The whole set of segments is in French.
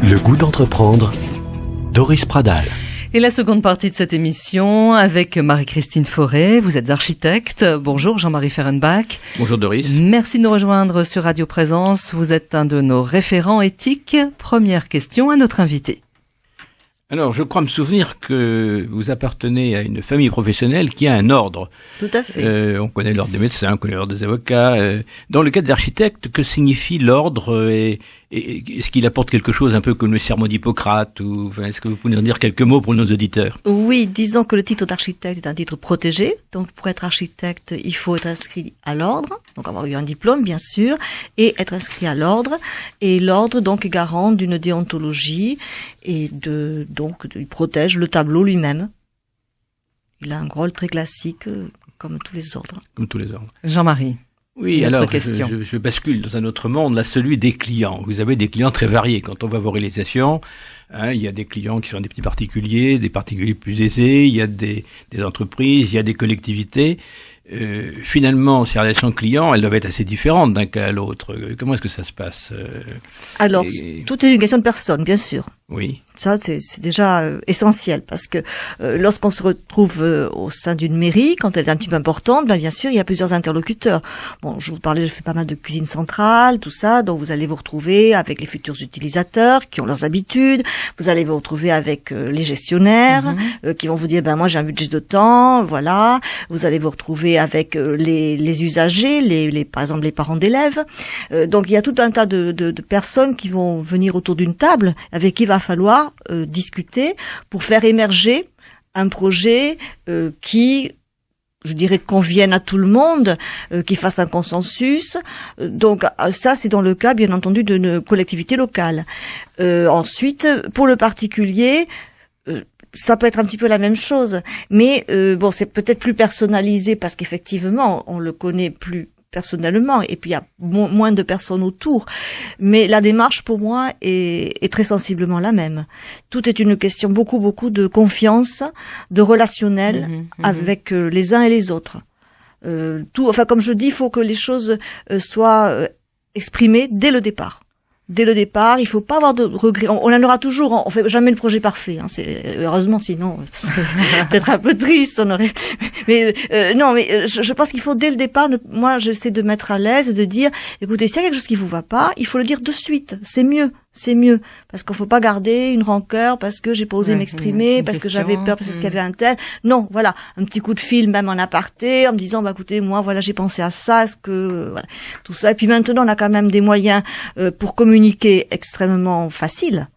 Le goût d'entreprendre, Doris Pradal. Et la seconde partie de cette émission avec Marie-Christine Fauré. Vous êtes architecte. Bonjour Jean-Marie Ferenbach. Bonjour Doris. Merci de nous rejoindre sur Radio Présence. Vous êtes un de nos référents éthiques. Première question à notre invité. Alors, je crois me souvenir que vous appartenez à une famille professionnelle qui a un ordre. Tout à fait. On connaît l'ordre des médecins, on connaît l'ordre des avocats. Dans le cas des architectes, que signifie l'ordre et est-ce qu'il apporte quelque chose un peu comme le serment d'Hippocrate est-ce que vous pouvez nous dire quelques mots pour nos auditeurs? Oui, disons que le titre d'architecte est un titre protégé. Donc, pour être architecte, il faut être inscrit à l'ordre, donc avoir eu un diplôme, bien sûr, et être inscrit à l'ordre. Et l'ordre, donc, est garant d'une déontologie et donc, il protège le tableau lui-même. Il a un rôle très classique, comme tous les ordres. Comme tous les ordres. Jean-Marie. Oui, alors je bascule dans un autre monde, là, celui des clients. Vous avez des clients très variés. Quand on va à vos réalisations, il y a des clients qui sont des petits particuliers, des particuliers plus aisés, il y a des entreprises, il y a des collectivités. Finalement, ces relations clients, elles doivent être assez différentes d'un cas à l'autre. Comment est-ce que ça se passe? Alors, tout est une question de personne, bien sûr. Oui. Ça, c'est déjà essentiel parce que lorsqu'on se retrouve au sein d'une mairie, quand elle est un petit peu importante, bien sûr, il y a plusieurs interlocuteurs. Bon, je fais pas mal de cuisine centrale, tout ça, donc vous allez vous retrouver avec les futurs utilisateurs qui ont leurs habitudes. Vous allez vous retrouver avec les gestionnaires qui vont vous dire, moi j'ai un budget de temps, voilà. Vous allez vous retrouver avec les usagers, par exemple les parents d'élèves. Donc il y a tout un tas de personnes qui vont venir autour d'une table avec qui il va falloir discuter pour faire émerger un projet qui, je dirais, convienne à tout le monde, qui fasse un consensus. Donc ça, c'est dans le cas, bien entendu, d'une collectivité locale. Ensuite, pour le particulier, ça peut être un petit peu la même chose, mais c'est peut-être plus personnalisé parce qu'effectivement, on le connaît plus personnellement, et puis il y a moins de personnes autour. Mais la démarche, pour moi, est très sensiblement la même. Tout est une question beaucoup de confiance, de relationnel avec les uns et les autres. Comme je dis, il faut que les choses soient exprimées dès le départ. Dès le départ, il faut pas avoir de regrets. On en aura toujours. On fait jamais le projet parfait. Heureusement, sinon, ça serait peut-être un peu triste. Je pense qu'il faut dès le départ. Moi, j'essaie de mettre à l'aise, de dire, écoutez, s'il y a quelque chose qui vous va pas, il faut le dire de suite. C'est mieux. Parce qu'il faut pas garder une rancœur parce que j'ai pas osé m'exprimer, parce que j'avais peur, parce qu'il y avait un tel. Non, voilà. Un petit coup de fil, même en aparté, en me disant, écoutez, moi, voilà, j'ai pensé à ça, est-ce que, voilà. Tout ça. Et puis maintenant, on a quand même des moyens, pour communiquer extrêmement faciles.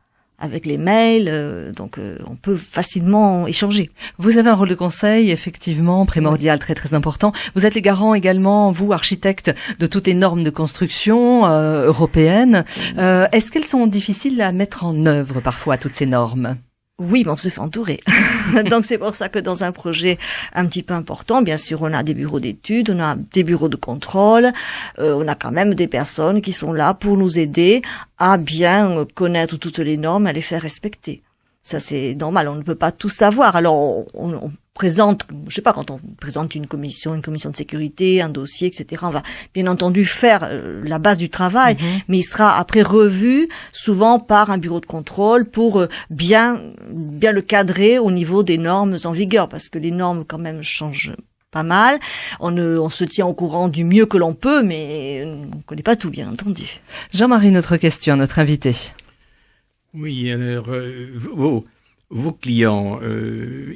Avec les mails, donc on peut facilement échanger. Vous avez un rôle de conseil, effectivement, primordial, très très important. Vous êtes les garants également, vous, architectes, de toutes les normes de construction européennes. Est-ce qu'elles sont difficiles à mettre en œuvre parfois, toutes ces normes ? Oui, mais on se fait entourer. Donc c'est pour ça que dans un projet un petit peu important, bien sûr, on a des bureaux d'études, on a des bureaux de contrôle, on a quand même des personnes qui sont là pour nous aider à bien connaître toutes les normes, à les faire respecter. Ça, c'est normal, on ne peut pas tout savoir. Alors, on présente, je sais pas, quand on présente une commission de sécurité, un dossier, etc., on va bien entendu faire la base du travail, mais il sera après revu souvent par un bureau de contrôle pour bien le cadrer au niveau des normes en vigueur, parce que les normes quand même changent pas mal. On se tient au courant du mieux que l'on peut, mais on ne connaît pas tout, bien entendu. Jean-Marie, notre question, notre invité. Oui, alors, vos clients,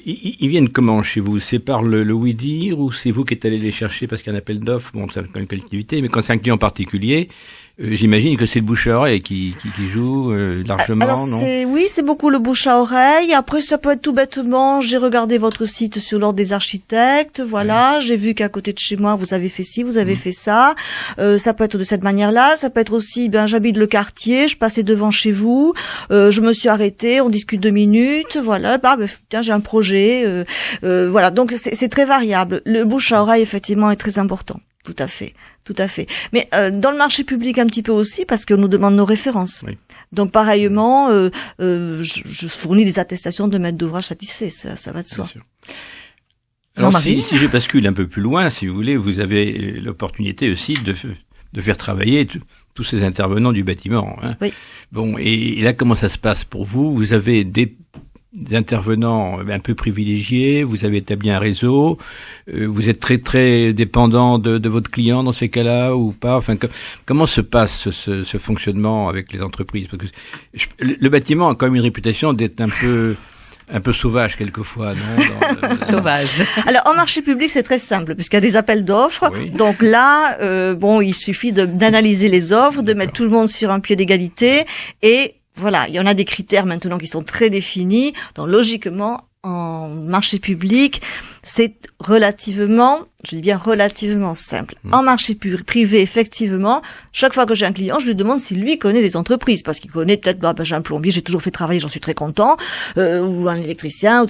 ils viennent comment chez vous? C'est par le oui-dire ou c'est vous qui êtes allé les chercher parce qu'il y a un appel d'offres? Bon, c'est une collectivité, mais quand c'est un client particulier, j'imagine que c'est le bouche à oreille qui joue largement, alors non? C'est beaucoup le bouche à oreille. Après, ça peut être tout bêtement, j'ai regardé votre site sur l'ordre des architectes, voilà, j'ai vu qu'à côté de chez moi, vous avez fait ci, vous avez fait ça. Ça peut être de cette manière-là, ça peut être aussi, j'habite le quartier, je passais devant chez vous, je me suis arrêtée, on discute 2 minutes, voilà, j'ai un projet, voilà. Donc, c'est très variable. Le bouche à oreille, effectivement, est très important. Tout à fait. Mais dans le marché public un petit peu aussi, parce qu'on nous demande nos références. Oui. Donc pareillement, je fournis des attestations de maître d'ouvrage satisfait, ça va de soi. Alors si je bascule un peu plus loin, si vous voulez, vous avez l'opportunité aussi de de faire travailler tous ces intervenants du bâtiment. Hein. Oui. Bon, et là, comment ça se passe pour vous? Vous avez des intervenants un peu privilégiés, vous avez établi un réseau, vous êtes très très dépendant de votre client dans ces cas-là ou pas? Enfin, comment se passe ce fonctionnement avec les entreprises? Parce que le bâtiment a quand même une réputation d'être un peu sauvage quelquefois, non? Sauvage. Alors en marché public, c'est très simple puisqu'il y a des appels d'offres. Oui. Donc là, il suffit d'analyser les offres, de mettre tout le monde sur un pied d'égalité et voilà, il y en a des critères maintenant qui sont très définis. Donc logiquement, en marché public, c'est relativement, je dis bien relativement simple. En marché privé, effectivement, chaque fois que j'ai un client, je lui demande s'il lui connaît des entreprises, parce qu'il connaît peut-être, j'ai un plombier, j'ai toujours fait travailler, j'en suis très content, ou un électricien.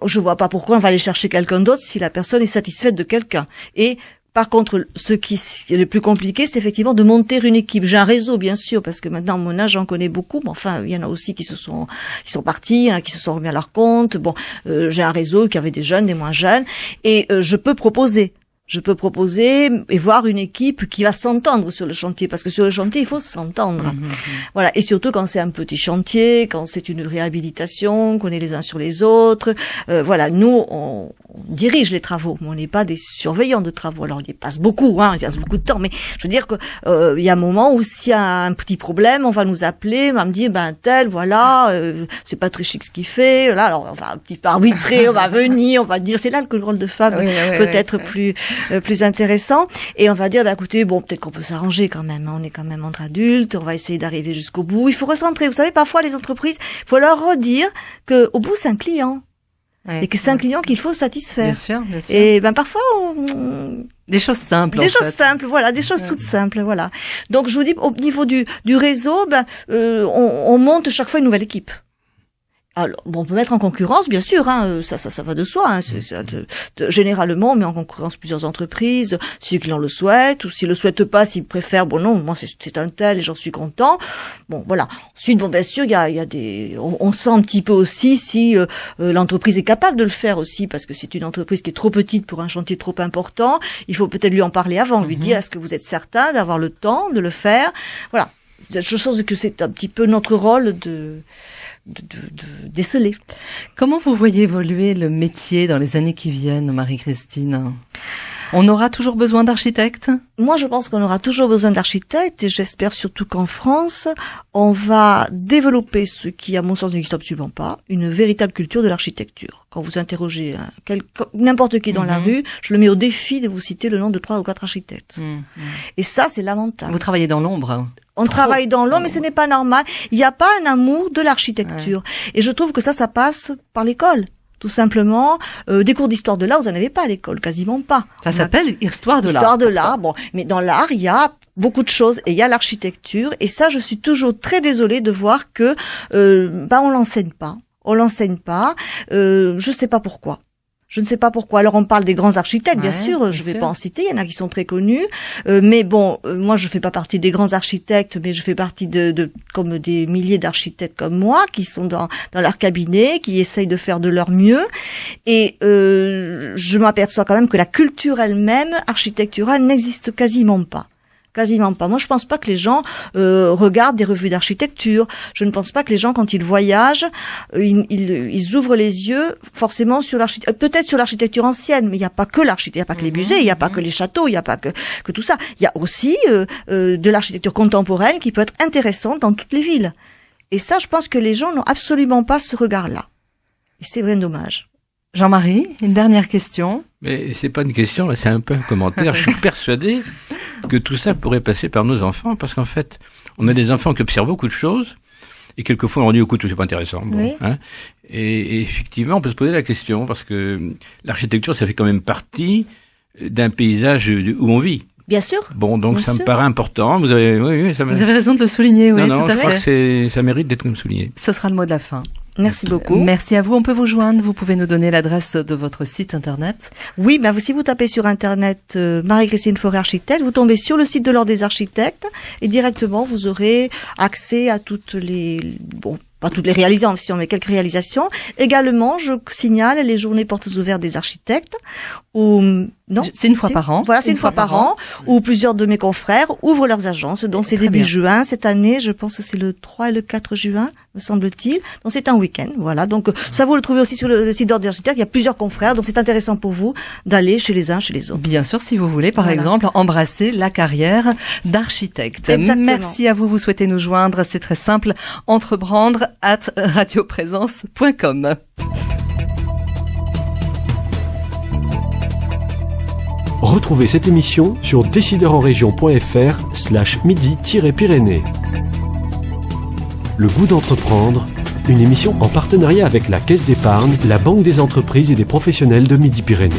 Je vois pas pourquoi on va aller chercher quelqu'un d'autre si la personne est satisfaite de quelqu'un. Et par contre, ce qui est le plus compliqué, c'est effectivement de monter une équipe. J'ai un réseau, bien sûr, parce que maintenant, à mon âge, j'en connais beaucoup. Mais enfin, il y en a aussi qui sont partis, il y en a qui se sont remis à leur compte. Bon, j'ai un réseau qui avait des jeunes, des moins jeunes. Et je peux proposer et voir une équipe qui va s'entendre sur le chantier, parce que sur le chantier, il faut s'entendre. Voilà. Et surtout quand c'est un petit chantier, quand c'est une réhabilitation, qu'on est les uns sur les autres. Voilà. Nous, on dirige les travaux, mais on n'est pas des surveillants de travaux. Alors, il y passe beaucoup de temps, mais je veux dire que, il y a un moment où s'il y a un petit problème, on va nous appeler, on va me dire, tel, voilà, c'est pas très chic ce qu'il fait. Là, alors, on va un petit peu arbitrer, on va venir, on va dire, c'est là que le rôle de femme peut-être plus intéressant, et on va dire écoutez, peut-être qu'on peut s'arranger quand même, on est quand même entre adultes, on va essayer d'arriver jusqu'au bout. Il faut recentrer, vous savez, parfois les entreprises, il faut leur redire que au bout c'est un client et que c'est un client qu'il faut satisfaire. Bien sûr. Et parfois des choses simples. Des choses simples, voilà, des choses toutes simples, voilà. Donc je vous dis, au niveau du réseau, on monte chaque fois une nouvelle équipe. Alors, on peut mettre en concurrence, bien sûr, ça va de soi. Généralement, on met en concurrence plusieurs entreprises, si le client le souhaite, ou s'il le souhaite pas, s'il préfère, non, moi c'est un tel et j'en suis content. Bon, voilà. Ensuite, bien sûr, il y a on sent un petit peu aussi si l'entreprise est capable de le faire aussi, parce que c'est une entreprise qui est trop petite pour un chantier trop important. Il faut peut-être lui en parler avant, lui dire est-ce que vous êtes certain d'avoir le temps de le faire. Voilà. Je pense que c'est un petit peu notre rôle de déceler. Comment vous voyez évoluer le métier dans les années qui viennent, Marie-Christine? On aura toujours besoin d'architectes? Moi, je pense qu'on aura toujours besoin d'architectes, et j'espère surtout qu'en France, on va développer ce qui, à mon sens, n'existe absolument pas, une véritable culture de l'architecture. Quand vous interrogez n'importe qui dans la rue, je le mets au défi de vous citer le nom de 3 ou 4 architectes. Et ça, c'est lamentable. Vous travaillez dans l'ombre? On travaille dans l'ombre, mais ce n'est pas normal. Il n'y a pas un amour de l'architecture. Ouais. Et je trouve que ça passe par l'école. Tout simplement, des cours d'histoire de l'art, vous n'en avez pas à l'école, quasiment pas. Ça s'appelle histoire de l'art. Histoire de l'art, mais dans l'art, il y a beaucoup de choses, et il y a l'architecture, et ça, je suis toujours très désolée de voir que, on l'enseigne pas. On l'enseigne pas, je sais pas pourquoi. Je ne sais pas pourquoi. Alors on parle des grands architectes, bien sûr. Je vais pas en citer. Il y en a qui sont très connus. Mais moi je fais pas partie des grands architectes, mais je fais partie comme des milliers d'architectes comme moi qui sont dans leur cabinet, qui essayent de faire de leur mieux. Et je m'aperçois quand même que la culture elle-même architecturale n'existe quasiment pas. Quasiment pas. Moi, je pense pas que les gens regardent des revues d'architecture. Je ne pense pas que les gens, quand ils voyagent, ils ouvrent les yeux forcément sur l'architecture. Peut-être sur l'architecture ancienne, mais il n'y a pas que l'architecture, il n'y a pas que les musées, il n'y a pas que les châteaux, il n'y a pas que tout ça. Il y a aussi de l'architecture contemporaine qui peut être intéressante dans toutes les villes. Et ça, je pense que les gens n'ont absolument pas ce regard-là. Et c'est vraiment dommage. Jean-Marie, une dernière question. Mais c'est pas une question, c'est un peu un commentaire. Je suis persuadé que tout ça pourrait passer par nos enfants, parce qu'en fait, on a des enfants qui observent beaucoup de choses, et quelquefois on dit, écoute, c'est pas intéressant. Bon, oui. Et effectivement, on peut se poser la question, parce que l'architecture, ça fait quand même partie d'un paysage où on vit. Bien sûr. Bon, donc bien ça sûr. me paraît important. Vous avez raison de le souligner, oui, non, tout à fait. Je crois que ça mérite d'être souligné. Ce sera le mot de la fin. Merci beaucoup. Merci à vous. On peut vous joindre. Vous pouvez nous donner l'adresse de votre site internet. Oui, si vous tapez sur internet Marie-Christine Fauré architecte, vous tombez sur le site de l'Ordre des architectes et directement vous aurez accès à toutes pas toutes les réalisations, mais quelques réalisations. Également, je signale les journées portes ouvertes des architectes, où non, c'est une fois par an. Voilà, c'est une fois par an, où plusieurs de mes confrères ouvrent leurs agences. Donc c'est début juin cette année. Je pense que c'est le 3 et le 4 juin, me semble-t-il. Donc c'est un week-end. Voilà. Donc ça vous le trouvez aussi sur le site d'Ordre des architectes. Il y a plusieurs confrères, donc c'est intéressant pour vous d'aller chez les uns, chez les autres. Bien sûr, si vous voulez, par exemple, embrasser la carrière d'architecte. Exactement. Merci à vous. Vous souhaitez nous joindre, c'est très simple. entreprendre@radioprésence.com. Retrouvez cette émission sur décideurenrégion.fr/midi-pyrénées. Le goût d'entreprendre, une émission en partenariat avec la Caisse d'épargne, la Banque des entreprises et des professionnels de Midi-Pyrénées.